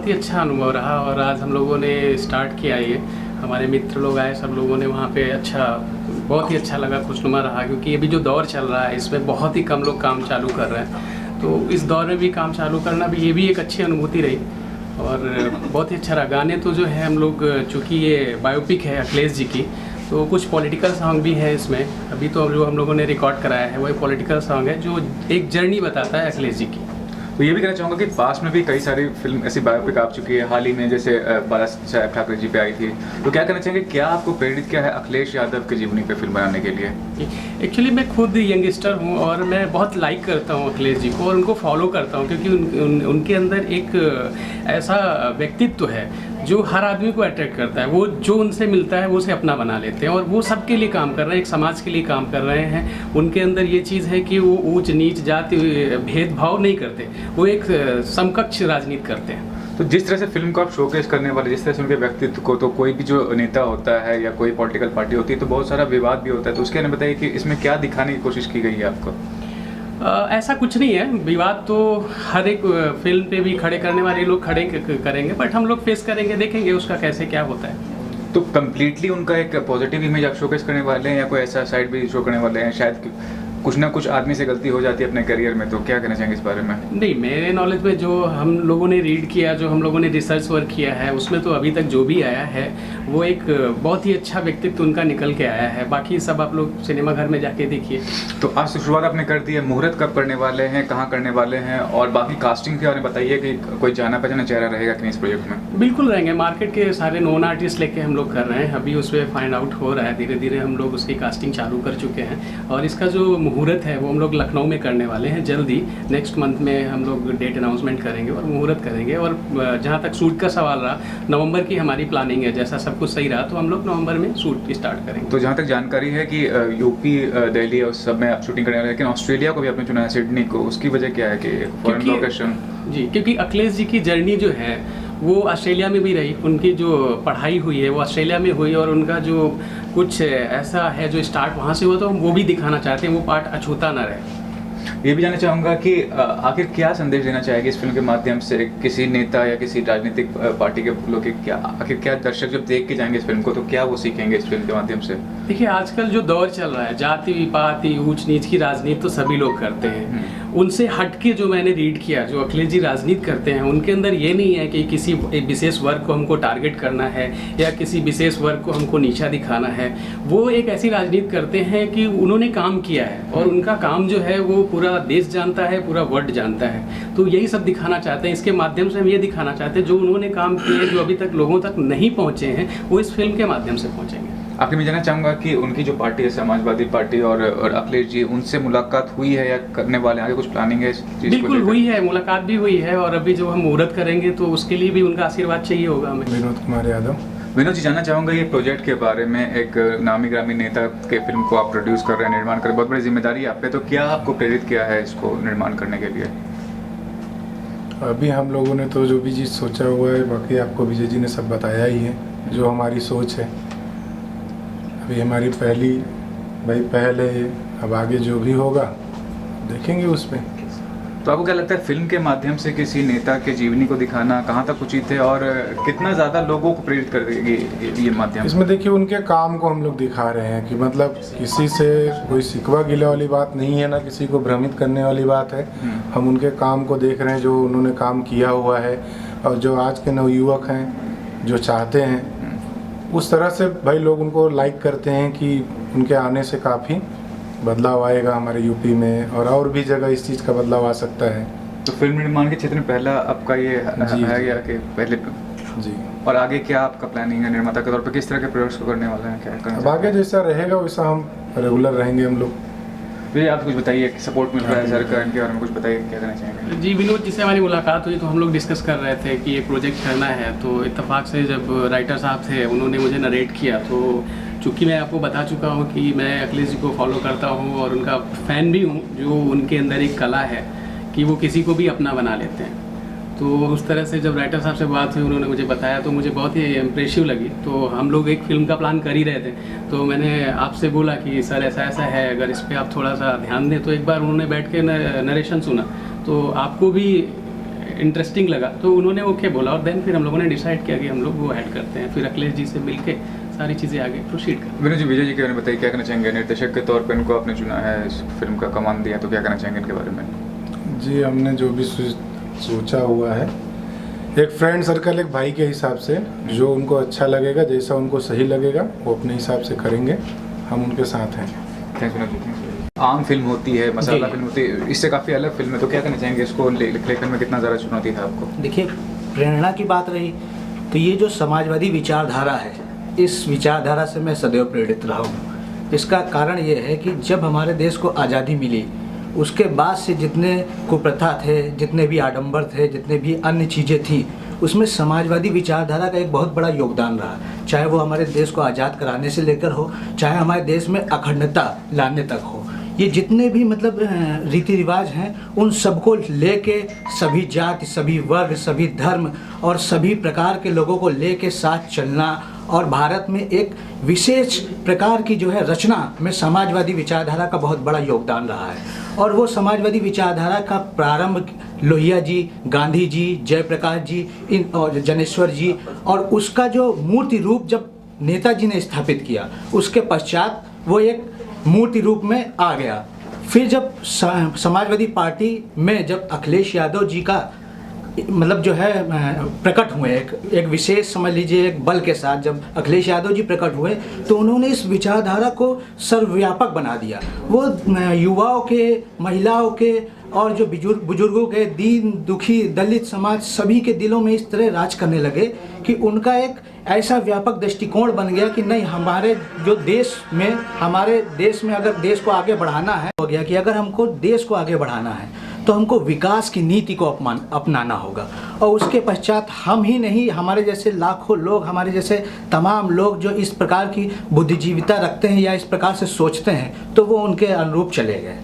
बहुत ही अच्छा अनुभव रहा और आज हम लोगों ने स्टार्ट किया ये, हमारे मित्र लोग आए, सब लोगों ने वहाँ पे अच्छा, बहुत ही अच्छा लगा, खुशनुमा रहा, क्योंकि अभी जो दौर चल रहा है इसमें बहुत ही कम लोग काम चालू कर रहे हैं। तो इस दौर में भी काम चालू करना भी, ये भी एक अच्छी अनुभूति रही और बहुत ही अच्छा रहा। गाने तो जो है हम लोग, चूँकि ये बायोपिक है अखिलेश जी की, तो कुछ पॉलिटिकल सॉन्ग भी है इसमें। अभी तो जो हम लोगों ने रिकॉर्ड कराया है वो एक पॉलिटिकल सॉन्ग है जो एक जर्नी बताता है अखिलेश जी की। तो ये भी कहना चाहूँगा कि पास में भी कई सारी फिल्म ऐसी बायोपिक आ चुकी है, हाल ही में जैसे बाला साहेब ठाकरे जी पे आई थी। तो क्या कहना चाहेंगे, क्या आपको प्रेरित किया है अखिलेश यादव की जीवनी पे फिल्म बनाने के लिए? एक्चुअली मैं खुद यंगस्टर हूँ और मैं बहुत लाइक करता हूँ अखिलेश जी को और उनको फॉलो करता हूँ, क्योंकि उनके अंदर एक ऐसा व्यक्तित्व है जो हर आदमी को अट्रैक्ट करता है। वो जो उनसे मिलता है वो उसे अपना बना लेते हैं और वो सबके लिए काम कर रहे हैं, एक समाज के लिए काम कर रहे हैं। उनके अंदर ये चीज़ है कि वो ऊंच नीच जाति भेदभाव नहीं करते, वो एक समकक्ष राजनीति करते हैं। तो जिस तरह से फिल्म को आप शोकेस करने वाले, जिस तरह से उनके व्यक्तित्व को, तो कोई भी जो नेता होता है या कोई पॉलिटिकल पार्टी होती है तो बहुत सारा विवाद भी होता है, तो उसके लिए बताइए कि इसमें क्या दिखाने की कोशिश की गई है आपको? ऐसा कुछ नहीं है, विवाद तो हर एक फिल्म पे भी खड़े करने वाले लोग खड़े करेंगे, बट हम लोग फेस करेंगे, देखेंगे उसका कैसे क्या होता है। तो कम्प्लीटली उनका एक पॉजिटिव इमेज आप शोकेस करने वाले हैं या कोई ऐसा साइड भी शो करने वाले हैं? शायद कुछ ना कुछ आदमी से गलती हो जाती है अपने करियर में, तो क्या कहना चाहेंगे इस बारे में? नहीं, मेरे नॉलेज में जो हम लोगों ने रीड किया, जो हम लोगों ने रिसर्च वर्क किया है, उसमें तो अभी तक जो भी आया है वो एक बहुत ही अच्छा व्यक्तित्व उनका निकल के आया है। बाकी सब आप लोग सिनेमा घर में जाके देखिए। तो आज से शुरुआत आपने कर दी है, मुहूर्त कब करने वाले हैं, कहाँ करने वाले हैं, और बाकी कास्टिंग के बारे में बताइए कि कोई जाना पहचाना चेहरा रहेगा कि नहीं इस प्रोजेक्ट में? बिल्कुल रहेंगे, मार्केट के सारे नॉन आर्टिस्ट लेके हम लोग कर रहे हैं। अभी उस पर फाइंड आउट हो रहा है, धीरे धीरे हम लोग उसकी कास्टिंग चालू कर चुके हैं और इसका जो मुहूर्त है वो हम लोग लखनऊ में करने वाले हैं। जल्दी नेक्स्ट मंथ में हम लोग डेट अनाउंसमेंट करेंगे और मुहूर्त करेंगे। और जहाँ तक शूट का सवाल रहा, नवंबर की हमारी प्लानिंग है। जैसा सब कुछ सही रहा तो हम लोग नवंबर में शूट स्टार्ट करेंगे। तो जहाँ तक जानकारी है कि यूपी, दिल्ली और सब में आप शूटिंग करने वाले हैं, लेकिन ऑस्ट्रेलिया को भी आपने चुना है, सिडनी को, उसकी वजह क्या है कि फॉरेन लोकेशन? जी, क्योंकि अखिलेश जी की जर्नी जो है वो ऑस्ट्रेलिया में भी रही, उनकी जो पढ़ाई हुई है वो ऑस्ट्रेलिया में हुई और उनका जो कुछ ऐसा है जो स्टार्ट वहाँ से हुआ, तो वो भी दिखाना चाहते हैं, वो पार्ट अछूता ना रहे। ये भी जानना चाहूँगा कि आखिर क्या संदेश देना चाहेगी इस फिल्म के माध्यम से किसी नेता या किसी राजनीतिक पार्टी के लोग के, क्या आखिर क्या दर्शक जब देख के जाएंगे इस फिल्म को तो क्या वो सीखेंगे इस फिल्म के माध्यम से? देखिए, आजकल जो दौर चल रहा है, जाति पाति ऊंच नीच की राजनीति तो सभी लोग करते हैं। उनसे हटके जो मैंने रीड किया, जो अखिलेश जी राजनीति करते हैं, उनके अंदर ये नहीं है कि किसी एक विशेष वर्ग को हमको टारगेट करना है या किसी विशेष वर्ग को हमको नीचा दिखाना है। वो एक ऐसी राजनीति करते हैं कि उन्होंने काम किया है और उनका काम जो है वो पूरा देश जानता है, पूरा वर्ल्ड जानता है। तो यही सब दिखाना चाहते हैं। इसके माध्यम से हम ये दिखाना चाहते हैं जो उन्होंने काम किए, जो अभी तक लोगों तक नहीं पहुँचे हैं, वो इस फिल्म के माध्यम से पहुँचेंगे। आपके मैं जानना चाहूँगा कि उनकी जो पार्टी है समाजवादी पार्टी और अखिलेश जी, उनसे मुलाकात हुई है या करने वाले हैं? आगे कुछ प्लानिंग है इस चीज़ को? बिल्कुल हुई है, मुलाकात भी हुई है और अभी जो हम मुहूर्त करेंगे तो उसके लिए भी उनका आशीर्वाद चाहिए होगा हमें। विनोद कुमार यादव। विनोद जी, जानना चाहूँगा ये प्रोजेक्ट के बारे में, एक नामी ग्रामी नेता के फिल्म को आप प्रोड्यूस कर रहे हैं, निर्माण कर रहे हैं, बहुत बड़ी जिम्मेदारी है आप पे, तो क्या आपको प्रेरित किया है इसको निर्माण करने के लिए? अभी हम लोगों ने तो जो भी चीज़ सोचा हुआ है, बाकी आपको विजय जी ने सब बताया ही है जो हमारी सोच है। अभी हमारी पहल है, अब आगे जो भी होगा देखेंगे उस पर। तो आपको क्या लगता है फिल्म के माध्यम से किसी नेता के जीवनी को दिखाना कहाँ तक उचित है और कितना ज़्यादा लोगों को प्रेरित कर देगी ये माध्यम? इसमें देखिए उनके काम को हम लोग दिखा रहे हैं कि मतलब किसी से कोई शिकवा गिला वाली बात नहीं है, ना किसी को भ्रमित करने वाली बात है। हम उनके काम को देख रहे हैं, जो उन्होंने काम किया हुआ है और जो आज के नवयुवक हैं जो चाहते हैं उस तरह से भाई लोग उनको लाइक करते हैं कि उनके आने से काफ़ी बदलाव आएगा हमारे यूपी में और भी जगह इस चीज़ का बदलाव आ सकता है। तो फिल्म निर्माण के क्षेत्र में पहला आपका ये है या कि पहले? जी। और आगे क्या आपका प्लानिंग है निर्माता के तौर पर, किस तरह के प्रोजेक्ट्स को करने वाले हैं, क्या करना? अब आगे जैसा रहेगा वैसा हम रेगुलर रहेंगे हम लोग। भैया आप कुछ बताइए, सपोर्ट मिल रहा है सरकार, इनके बारे में कुछ बताइए, क्या करना चाहेंगे? जी, विनोद जी से हमारी मुलाकात हुई तो हम लोग डिस्कस कर रहे थे कि ये प्रोजेक्ट करना है। तो इत्तेफाक से जब राइटर साहब थे उन्होंने मुझे नरेट किया, तो चूँकि मैं आपको बता चुका हूँ कि मैं अखिलेश जी को फॉलो करता हूँ और उनका फ़ैन भी हूँ, जो उनके अंदर एक कला है कि वो किसी को भी अपना बना लेते हैं। तो उस तरह से जब राइटर साहब से बात हुई, उन्होंने मुझे बताया तो मुझे बहुत ही इम्प्रेसिव लगी। तो हम लोग एक फ़िल्म का प्लान कर ही रहे थे, तो मैंने आपसे बोला कि सर ऐसा ऐसा है, अगर इस पर आप थोड़ा सा ध्यान दें। तो एक बार उन्होंने बैठ के नरेशन सुना, तो आपको भी इंटरेस्टिंग लगा, तो उन्होंने ओके बोला और देन फिर हम लोगों ने डिसाइड किया कि हम लोग वो ऐड करते हैं। फिर अखिलेश जी से मिलके सारी चीज़ें आगे प्रोसीड कर। विनोद जी, विजय जी के बारे में बताइए, क्या कहना चाहेंगे? निर्देशक के तौर पर इनको आपने चुना है, इस फिल्म का कमान दिया, तो क्या कहना चाहेंगे इनके बारे में? जी, हमने जो भी सोचा हुआ है एक फ्रेंड सर्कल, एक भाई के हिसाब से, जो उनको अच्छा लगेगा, जैसा उनको सही लगेगा वो अपने हिसाब से करेंगे, हम उनके साथ हैं। थैंक्स विनोद जी। आम फिल्म होती है, मसाला फिल्म होती है, इससे काफ़ी अलग फिल्म है, तो क्या कहना चाहेंगे? इसको लेखन में कितना ज़्यादा चुनौती था आपको? देखिए, प्रेरणा की बात रही तो ये जो समाजवादी विचारधारा है, इस विचारधारा से मैं सदैव प्रेरित रहा हूँ। इसका कारण ये है कि जब हमारे देश को आज़ादी मिली, उसके बाद से जितने कुप्रथा थे, जितने भी आडंबर थे, जितने भी अन्य चीज़ें थी, उसमें समाजवादी विचारधारा का एक बहुत बड़ा योगदान रहा। चाहे वो हमारे देश को आज़ाद कराने से लेकर हो, चाहे हमारे देश में अखंडता लाने तक हो, ये जितने भी मतलब रीति रिवाज हैं, उन सबको लेके सभी जाति, सभी वर्ग, सभी धर्म और सभी प्रकार के लोगों को लेके साथ चलना, और भारत में एक विशेष प्रकार की जो है रचना में समाजवादी विचारधारा का बहुत बड़ा योगदान रहा है। और वो समाजवादी विचारधारा का प्रारंभ लोहिया जी, गांधी जी, जयप्रकाश जी, इन और जनेश्वर जी, और उसका जो मूर्ति रूप जब नेताजी ने स्थापित किया, उसके पश्चात वो एक मूर्ति रूप में आ गया। फिर जब समाजवादी पार्टी में जब अखिलेश यादव जी का मतलब जो है प्रकट हुए, एक विशेष समझ लीजिए एक बल के साथ जब अखिलेश यादव जी प्रकट हुए, तो उन्होंने इस विचारधारा को सर्वव्यापक बना दिया। वो युवाओं के, महिलाओं के और जो बुजुर्गों के, दीन दुखी दलित समाज, सभी के दिलों में इस तरह राज करने लगे कि उनका एक ऐसा व्यापक दृष्टिकोण बन गया कि नहीं, हमारे जो देश में, हमारे देश में अगर देश को आगे बढ़ाना है, हो गया कि अगर हमको देश को आगे बढ़ाना है तो हमको विकास की नीति को अपनाना होगा। और उसके पश्चात हम ही नहीं, हमारे जैसे लाखों लोग, हमारे जैसे तमाम लोग जो इस प्रकार की बुद्धिजीविता रखते हैं या इस प्रकार से सोचते हैं, तो वो उनके अनुरूप चले गए।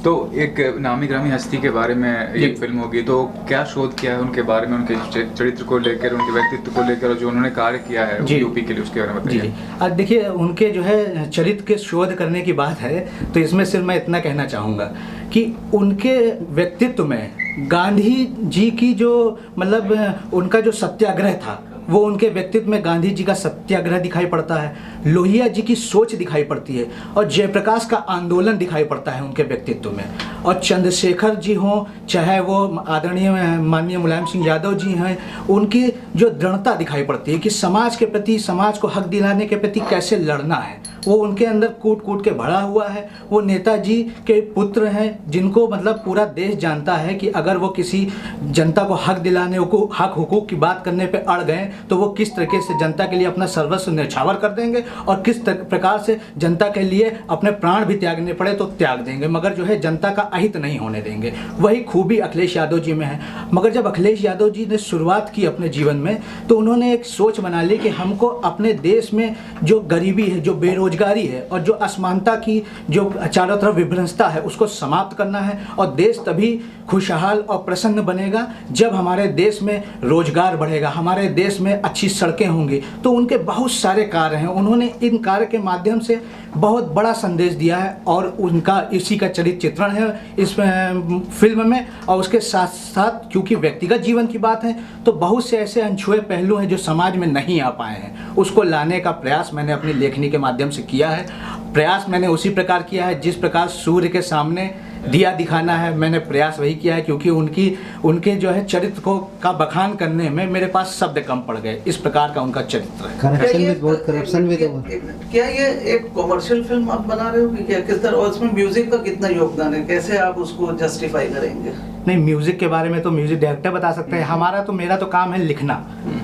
तो एक नामी ग्रामी हस्ती के बारे में एक फिल्म होगी, तो क्या शोध किया है उनके बारे में, उनके चरित्र को लेकर, उनके व्यक्तित्व को लेकर, और जो उन्होंने कार्य किया है यूपी के लिए, उसके बारे में बताइए। जी, अब देखिए, उनके जो है चरित्र के शोध करने की बात है, तो इसमें सिर्फ मैं इतना कहना चाहूँगा कि उनके व्यक्तित्व में गांधी जी की जो मतलब उनका जो सत्याग्रह था, वो उनके व्यक्तित्व में गांधी जी का सत्याग्रह दिखाई पड़ता है, लोहिया जी की सोच दिखाई पड़ती है, और जयप्रकाश का आंदोलन दिखाई पड़ता है उनके व्यक्तित्व में। और चंद्रशेखर जी हों, चाहे वो आदरणीय माननीय मुलायम सिंह यादव जी हैं, उनकी जो दृढ़ता दिखाई पड़ती है कि समाज के प्रति, समाज को हक दिलाने के प्रति कैसे लड़ना है, वो उनके अंदर कूट कूट के भरा हुआ है। वो नेताजी के पुत्र हैं, जिनको मतलब पूरा देश जानता है कि अगर वो किसी जनता को हक दिलाने को, हक हुकूक की बात करने पे अड़ गए, तो वो किस तरीके से जनता के लिए अपना सर्वस्व न्यौछावर कर देंगे, और किस प्रकार से जनता के लिए अपने प्राण भी त्यागने पड़े तो त्याग देंगे, मगर जो है जनता का अहित नहीं होने देंगे। वही खूबी अखिलेश यादव जी में है। मगर जब अखिलेश यादव जी ने शुरुआत की अपने जीवन में, तो उन्होंने एक सोच बना ली कि हमको अपने देश में जो गरीबी है, जो बेरोजगारी है, और जो असमानता की जो चारों तरफ विभ्रंसता है, उसको समाप्त करना है। और देश तभी खुशहाल और प्रसन्न बनेगा जब हमारे देश में रोजगार बढ़ेगा, हमारे देश में अच्छी सड़कें होंगी। तो उनके बहुत सारे कार्य हैं, उन्होंने इन कार्य के माध्यम से बहुत बड़ा संदेश दिया है, और उनका इसी का चरित्र चित्रण है इस फिल्म में। और उसके साथ साथ क्योंकि व्यक्तिगत जीवन की बात है, तो बहुत से ऐसे अनछुए पहलू हैं जो समाज में नहीं आ पाए हैं, उसको लाने का प्रयास मैंने अपनी लेखनी के माध्यम से किया है। प्रयास मैंने उसी प्रकार किया है जिस प्रकार सूर्य के सामने दिया दिखाना है, मैंने प्रयास वही किया है, क्योंकि उनके जो है चरित्र को का बखान करने में मेरे पास शब्द कम पड़ गए। इस प्रकार का उनका चरित्र है। करप्शन भी बहुत, करप्शन भी तो क्या ये एक कमर्शियल फिल्म आप बना रहे हो कि क्या, किस तरह, और उसमें म्यूजिक का कितना योगदान है, कैसे आप उसको जस्टिफाई करेंगे? नहीं, म्यूजिक के बारे में तो म्यूजिक डायरेक्टर बता सकते हैं। हमारा तो, मेरा तो काम है लिखना।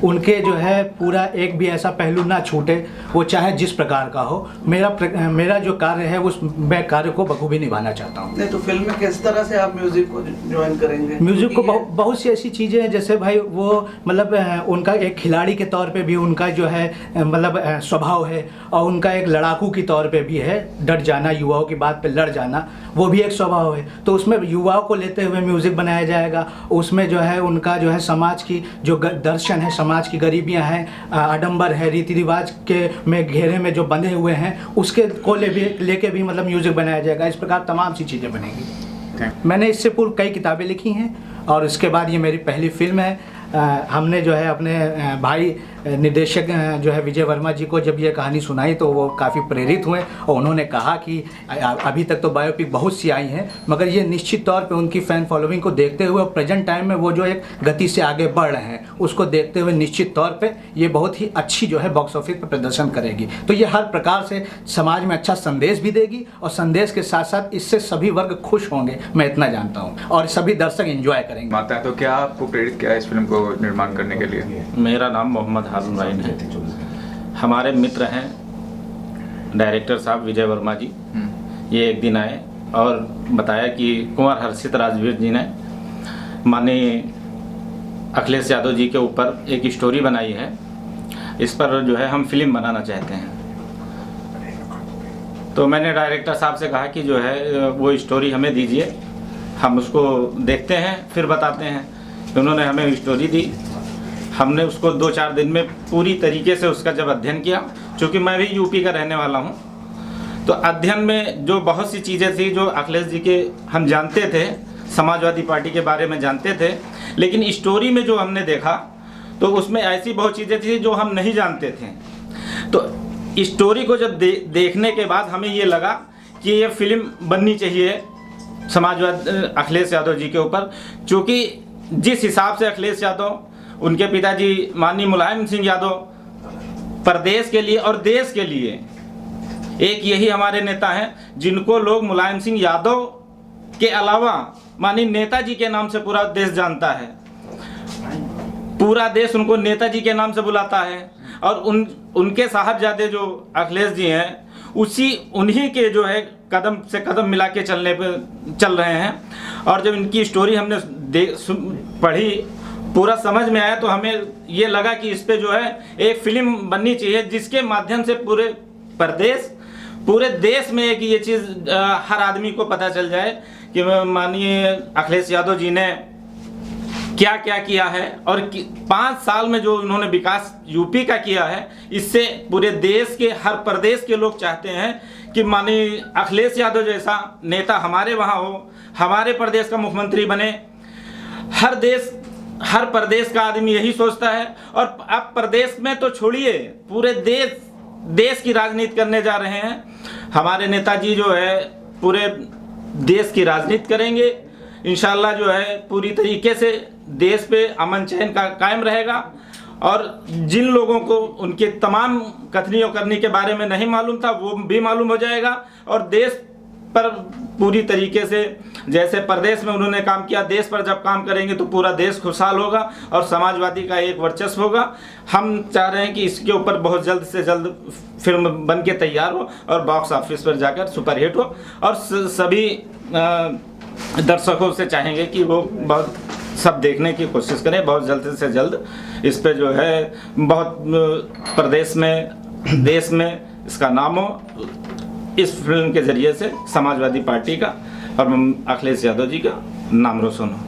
उनके जो है पूरा एक भी ऐसा पहलू ना छूटे, वो चाहे जिस प्रकार का हो। मेरा जो कार्य है उस मैं कार्य को बखूबी निभाना चाहता हूँ। नहीं तो फिल्म में किस तरह से आप म्यूजिक को ज्वाइन करेंगे? म्यूजिक को बहुत सी ऐसी चीज़ें हैं, जैसे भाई वो मतलब उनका एक खिलाड़ी के तौर पे भी उनका जो है मतलब स्वभाव है, और उनका एक लड़ाकू के तौर पे भी है, डट जाना, युवाओं की बात पे लड़ जाना, वो भी एक स्वभाव है। तो उसमें युवाओं को लेते हुए म्यूजिक बनाया जाएगा। उसमें जो है उनका जो है समाज की जो दर्शन है, समाज की गरीबियां हैं, आडंबर है, रीति रिवाज के में घेरे में जो बंधे हुए हैं, उसके को लेके भी मतलब म्यूजिक बनाया जाएगा। इस प्रकार तमाम सी चीज़ें बनेंगी। मैंने इससे पूर्व कई किताबें लिखी हैं और इसके बाद ये मेरी पहली फिल्म है। हमने जो है अपने भाई निर्देशक जो है विजय वर्मा जी को जब ये कहानी सुनाई तो वो काफ़ी प्रेरित हुए और उन्होंने कहा कि अभी तक तो बायोपिक बहुत सी आई हैं, मगर ये निश्चित तौर पे उनकी फ़ैन फॉलोइंग को देखते हुए और प्रेजेंट टाइम में वो जो एक गति से आगे बढ़ रहे हैं उसको देखते हुए निश्चित तौर पे ये बहुत ही अच्छी जो है बॉक्स ऑफिस पर प्रदर्शन करेगी। तो ये हर प्रकार से समाज में अच्छा संदेश भी देगी और संदेश के साथ साथ इससे सभी वर्ग खुश होंगे, मैं इतना जानता हूँ, और सभी दर्शक एंजॉय करेंगे। माता है तो क्या आपको प्रेरित किया इस फिल्म को निर्माण करने के लिए? मेरा नाम मोहम्मद हारून राइन है। हमारे मित्र हैं डायरेक्टर साहब विजय वर्मा जी। ये एक दिन आए और बताया कि कुंवर हर्षित राजवीर जी ने माननीय अखिलेश यादव जी के ऊपर एक स्टोरी बनाई है, इस पर जो है हम फिल्म बनाना चाहते हैं। तो मैंने डायरेक्टर साहब से कहा कि जो है वो स्टोरी हमें दीजिए, हम उसको देखते हैं फिर बताते हैं। तो उन्होंने हमें स्टोरी दी, हमने उसको 2-4 दिन में पूरी तरीके से उसका जब अध्ययन किया, क्योंकि मैं भी यूपी का रहने वाला हूँ, तो अध्ययन में जो बहुत सी चीज़ें थी जो अखिलेश जी के हम जानते थे, समाजवादी पार्टी के बारे में जानते थे, लेकिन स्टोरी में जो हमने देखा तो उसमें ऐसी बहुत चीज़ें थी जो हम नहीं जानते थे। तो स्टोरी को जब देखने के बाद हमें ये लगा कि ये फिल्म बननी चाहिए समाजवाद अखिलेश यादव जी के ऊपर, क्योंकि जिस हिसाब से अखिलेश यादव, उनके पिताजी माननीय मुलायम सिंह यादव प्रदेश के लिए और देश के लिए एक यही हमारे नेता हैं जिनको लोग मुलायम सिंह यादव के अलावा माननीय नेताजी के नाम से पूरा देश जानता है, पूरा देश उनको नेताजी के नाम से बुलाता है। और उनके साहबजादे जो अखिलेश जी हैं उन्हीं के जो है कदम से कदम मिला के चल रहे हैं। और जब इनकी स्टोरी हमने पढ़ी, पूरा समझ में आया, तो हमें ये लगा कि इस पे जो है एक फिल्म बननी चाहिए जिसके माध्यम से पूरे देश में एक ये चीज़ हर आदमी को पता चल जाए कि माननीय अखिलेश यादव जी ने क्या क्या किया है और 5 साल में जो उन्होंने विकास यूपी का किया है, इससे पूरे देश के हर प्रदेश के लोग चाहते हैं कि माननीय अखिलेश यादव जैसा नेता हमारे वहाँ हो, हमारे प्रदेश का मुख्यमंत्री बने। हर प्रदेश का आदमी यही सोचता है। और अब प्रदेश में तो छोड़िए, पूरे देश की राजनीति करने जा रहे हैं। हमारे नेताजी जो है पूरे देश की राजनीति करेंगे इंशाल्लाह, जो है पूरी तरीके से देश पे अमन चैन का कायम रहेगा। और जिन लोगों को उनके तमाम कथनियों करने के बारे में नहीं मालूम था वो भी मालूम हो जाएगा। और देश पर पूरी तरीके से जैसे प्रदेश में उन्होंने काम किया, देश पर जब काम करेंगे तो पूरा देश खुशहाल होगा और समाजवादी का एक वर्चस्व होगा। हम चाह रहे हैं कि इसके ऊपर बहुत जल्द से जल्द फिल्म बन के तैयार हो और बॉक्स ऑफिस पर जाकर सुपरहिट हो। और सभी दर्शकों से चाहेंगे कि वो बहुत सब देखने की कोशिश करें, बहुत जल्द से जल्द इस पे जो है बहुत प्रदेश में देश में इसका नाम हो, इस फिल्म के जरिए से समाजवादी पार्टी का और अखिलेश यादव जी का नाम रोशन हो।